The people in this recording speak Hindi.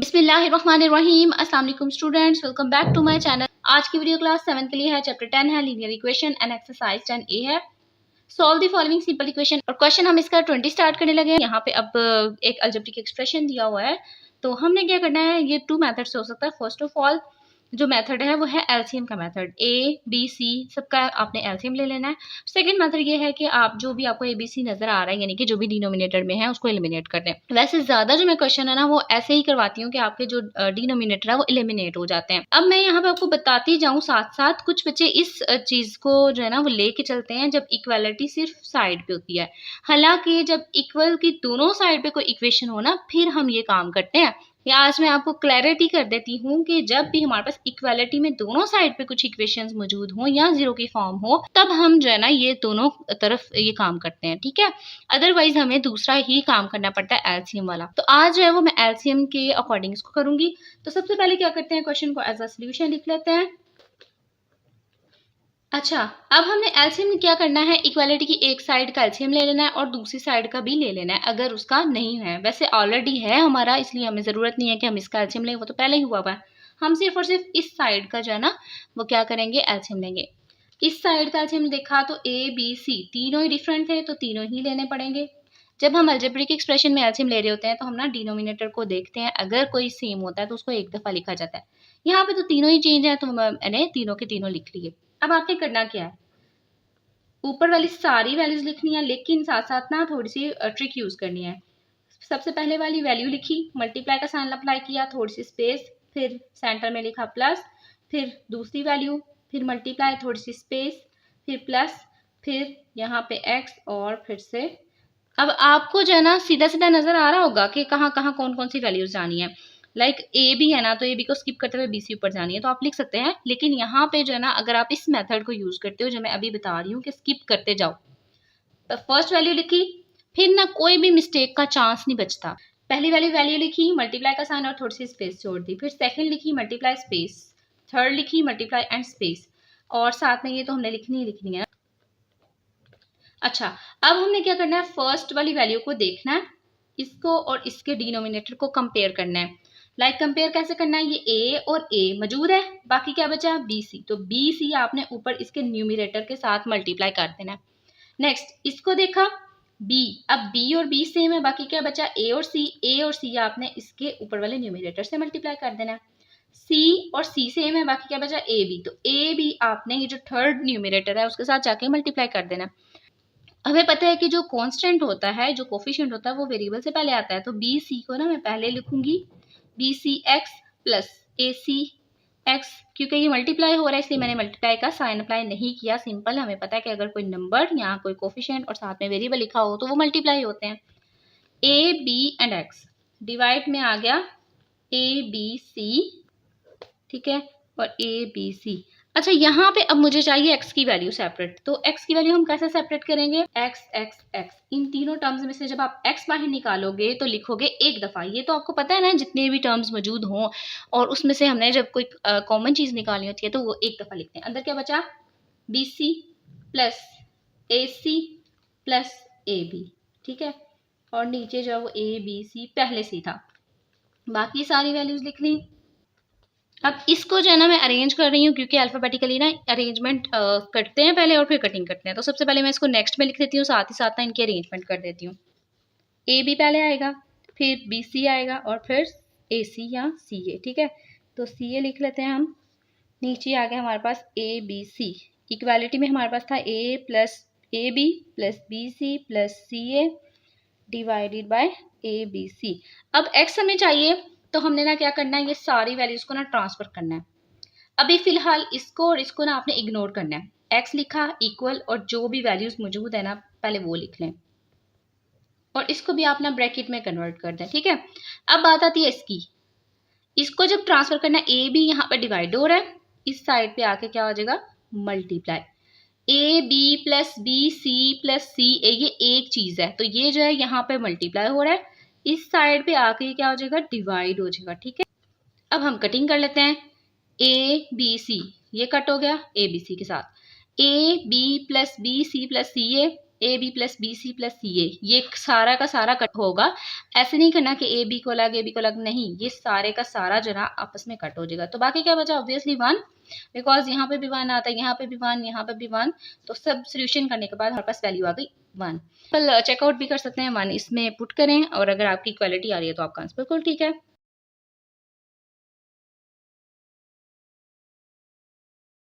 बिस्मिल्लाहिर्रहमानिर्रहीम। अस्सलाम वालेकुम students, welcome back to my channel. आज की वीडियो क्लास 7 के लिए है। चैप्टर 10 है linear equation and exercise 10A है। Solve the following simple equation. और क्वेश्चन हम इसका 20 स्टार्ट करने लगे हैं। यहाँ पे अब एक अलजेब्रिक एक्सप्रेशन दिया हुआ है, तो हमने क्या करना है, ये 2 मेथड से हो सकता है। फर्स्ट ऑफ ऑल जो मेथड है वो है एलसीएम का मेथड। ए बी सी सबका आपने एलसीएम ले लेना है। सेकंड मेथड ये है कि आप जो भी आपको एबीसी नजर आ रहा है, यानी कि जो भी डिनोमिनेटर में है उसको एलिमिनेट कर दें। वैसे ज्यादा जो मैं क्वेश्चन है ना वो ऐसे ही करवाती हूँ कि आपके जो डिनोमिनेटर है वो एलिमिनेट हो जाते हैं। अब मैं यहाँ पे आपको बताती जाऊँ साथ साथ, कुछ बच्चे इस चीज को जो है ना वो लेके चलते हैं जब इक्वालिटी सिर्फ साइड पे होती है। हालांकि जब इक्वल की दोनों साइड पे कोई इक्वेशन हो ना, फिर हम ये काम करते हैं। या आज मैं आपको क्लैरिटी कर देती हूँ कि जब भी हमारे पास इक्वालिटी में दोनों साइड पे कुछ इक्वेशंस मौजूद हो या जीरो की फॉर्म हो, तब हम जो है ना ये दोनों तरफ ये काम करते हैं, ठीक है। अदरवाइज हमें दूसरा ही काम करना पड़ता है, एलसीएम वाला। तो आज जो है वो मैं एलसीएम के अकॉर्डिंग इसको करूंगी। तो सबसे पहले क्या करते हैं, क्वेश्चन को एज अ सोल्यूशन लिख लेते हैं। अच्छा, अब हमने एलसीएम में क्या करना है, इक्वालिटी की एक साइड का एलसीएम ले लेना है और दूसरी साइड का भी ले लेना है अगर उसका नहीं है। वैसे ऑलरेडी है हमारा, इसलिए हमें जरूरत नहीं है कि हम इसका एलसीएम लें, वो तो पहले ही हुआ हुआ है। हम सिर्फ और सिर्फ इस साइड का जो है ना वो क्या करेंगे, एलसीएम लेंगे। इस साइड का एलसीएम देखा तो ए बी सी तीनों ही डिफरेंट थे, तो तीनों ही लेने पड़ेंगे। जब हम अलजेब्रिक एक्सप्रेशन में एलसीएम ले रहे होते हैं तो हम ना डिनोमिनेटर को देखते हैं, अगर कोई सेम होता है तो उसको एक दफा लिखा जाता है। यहाँ पे तो तीनों ही चेंज है, तो मैंने तीनों के तीनों लिख लिए। अब आपने करना क्या है, ऊपर वाली सारी वैल्यूज लिखनी है, लेकिन साथ साथ ना थोड़ी सी ट्रिक यूज करनी है। सबसे पहले वाली वैल्यू लिखी, मल्टीप्लाई का साइन अप्लाई किया, थोड़ी सी स्पेस, फिर सेंटर में लिखा प्लस, फिर दूसरी वैल्यू, फिर मल्टीप्लाई, थोड़ी सी स्पेस, फिर प्लस, फिर यहाँ पे एक्स और फिर से। अब आपको जो है ना सीधा सीधा नजर आ रहा होगा कि कहाँ कहाँ कौन कौन सी वैल्यूज जानी है। लाइक ए बी है ना, तो ए बी को स्किप करते हुए बी सी ऊपर जानी है, तो आप लिख सकते हैं। लेकिन यहाँ पे जो है ना, अगर आप इस मेथड को यूज करते हो जो मैं अभी बता रही हूँ कि स्किप करते जाओ, तो फर्स्ट वैल्यू लिखी, फिर ना कोई भी मिस्टेक का चांस नहीं बचता। पहली वाली वैल्यू लिखी, मल्टीप्लाई का साइन और थोड़ी सी स्पेस छोड़ दी, फिर सेकंड लिखी मल्टीप्लाई स्पेस, थर्ड लिखी मल्टीप्लाई एंड स्पेस, और साथ में ये तो हमने लिखनी ही लिखनी है। अच्छा, अब हमने क्या करना है, फर्स्ट वाली वैल्यू को देखना है, इसको और इसके डिनोमिनेटर को कंपेयर करना है। लाइक कंपेयर कैसे करना है, ये ए और ए मौजूद है, बाकी क्या बचा, बी सी। तो बी सी आपने ऊपर इसके न्यूमिनेटर के साथ मल्टीप्लाई कर देना है। नेक्स्ट इसको देखा, बी, अब बी और बी सेम है, बाकी क्या बचा, ए और सी। ए और सी आपने इसके ऊपर वाले न्यूमिनेटर से मल्टीप्लाई कर देना है। सी और सी सेम है, बाकी क्या बचा, ए बी। तो ए बी आपने ये जो थर्ड न्यूमिनेटर है उसके साथ जाके मल्टीप्लाई कर देना है। हमें पता है कि जो कांस्टेंट होता है, जो कोफिशिएंट होता है, वो वेरिएबल से पहले आता है। तो बी सी को ना मैं पहले लिखूंगी B C x plus A C x, क्योंकि ये मल्टीप्लाई हो रहा है इसलिए मैंने मल्टीप्लाई का साइन अप्लाई नहीं किया। सिंपल, हमें पता है कि अगर कोई नंबर या कोई कोफिशिएंट और साथ में वेरिएबल लिखा हो तो वो मल्टीप्लाई होते हैं। A B and X divide में आ गया ए बी सी, ठीक है, और ए बी सी। अच्छा, यहाँ पे अब मुझे चाहिए x की वैल्यू सेपरेट, तो x की वैल्यू हम कैसे सेपरेट करेंगे, x x x, इन तीनों टर्म्स में से जब आप x बाहर निकालोगे तो लिखोगे एक दफा। ये तो आपको पता है ना, जितने भी टर्म्स मौजूद हों और उसमें से हमने जब कोई कॉमन चीज निकालनी होती है तो वो एक दफा लिखते हैं। अंदर क्या बचा, B C plus A C plus A B, ठीक है, और नीचे जो है वो ए बी सी पहले से था, बाकी सारी वैल्यूज लिख ली। अब इसको जो है ना मैं अरेंज कर रही हूँ, क्योंकि अल्फाबेटिकली ना अरेंजमेंट करते हैं पहले और फिर कटिंग करते हैं। तो सबसे पहले मैं इसको नेक्स्ट में लिख देती हूँ, साथ ही साथ ना इनकी अरेंजमेंट कर देती हूँ। ए बी पहले आएगा, फिर बी सी आएगा और फिर ए सी या सी ए, ठीक है। तो सी ए लिख लेते हैं हम। नीचे आ गया हमारे पास ए बी सी। इक्वालिटी में हमारे पास था A plus A B plus B C plus C A divided by A B C. अब एक्स हमें चाहिए, तो हमने ना क्या करना है, ये सारी वैल्यूज को ना ट्रांसफर करना है। अभी फिलहाल इसको और इसको ना आपने इग्नोर करना है। एक्स लिखा इक्वल, और जो भी वैल्यूज मौजूद है ना पहले वो लिख लें, और इसको भी आप ना ब्रैकेट में कन्वर्ट कर दें, ठीक है। अब बात आती है इसकी, इसको जब ट्रांसफर करना है, ए बी यहाँ पे डिवाइड हो रहा है, इस साइड पे आके क्या हो जाएगा, multiply. A B plus B C plus C A, ये एक चीज है, तो ये जो है यहाँ पे मल्टीप्लाई हो रहा है, इस साइड पे आके क्या हो जाएगा, डिवाइड हो जाएगा, ठीक है। अब हम कटिंग कर लेते हैं, ए बी सी ये कट हो गया ए बी सी के साथ, A B plus B C plus C A, A B plus B C plus C A, ये सारा का सारा कट होगा। ऐसे नहीं करना कि ए बी को अलग ए बी को अलग, नहीं, ये सारे का सारा जो ना आपस में कट हो जाएगा। तो बाकी क्या बचा, ऑब्वियसली 1, बिकॉज यहाँ पे भी 1 आता है, यहाँ पे भी 1, यहाँ पे भी 1, तो सब सोल्यूशन करने के बाद हमारे पास वैल्यू आ गई 1। कल चेकआउट भी कर सकते हैं, 1 इसमें पुट करें, और अगर आपकी इक्वालिटी आ रही है तो आपका आंसर बिल्कुल ठीक है।